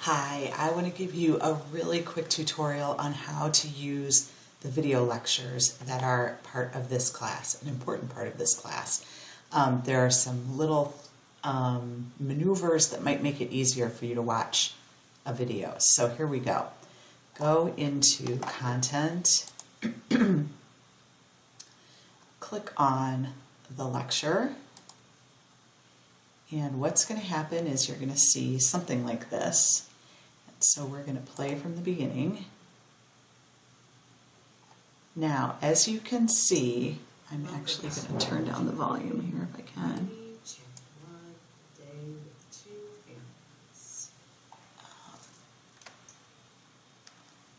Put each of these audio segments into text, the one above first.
Hi, I want to give you a really quick tutorial on how to use the video lectures that are part of this class, an important part of this class. There are some little maneuvers that might make it easier for you to watch a video. So here we go. Go into Content, click on the lecture, and what's going to happen is you're going to see something like this. So we're going to play from the beginning. Now, as you can see, I'm actually going to turn down the volume here if I can.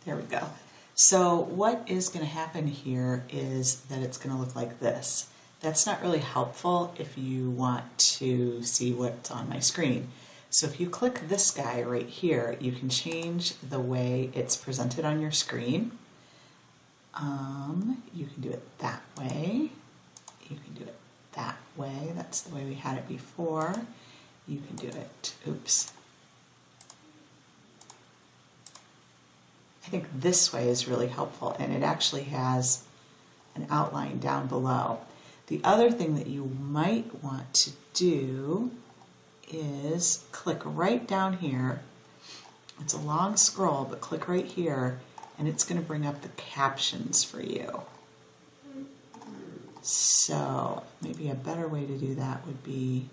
There we go. So what is going to happen here is that it's going to look like this. That's not really helpful if you want to see what's on my screen. So if you click this guy right here, you can change the way it's presented on your screen. You can do it that way. You can do it that way. That's the way we had it before. You can do it, oops. I think this way is really helpful, and it actually has an outline down below. The other thing that you might want to do is click right down here. It's a long scroll, but click right here and it's going to bring up the captions for you. So maybe a better way to do that would be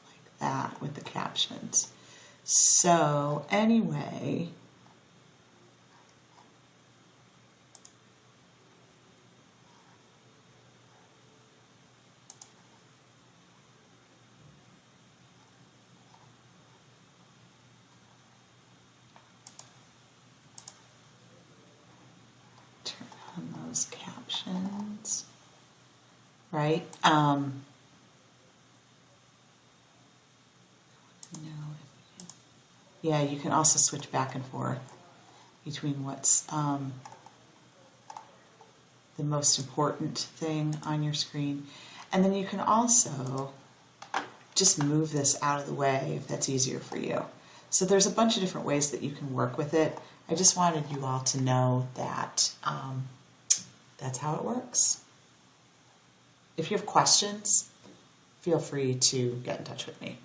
like that with the captions. So anyway, on those captions, right? Yeah, you can also switch back and forth between what's the most important thing on your screen. And then you can also just move this out of the way if that's easier for you. So there's a bunch of different ways that you can work with it. I just wanted you all to know that that's how it works. If you have questions, feel free to get in touch with me.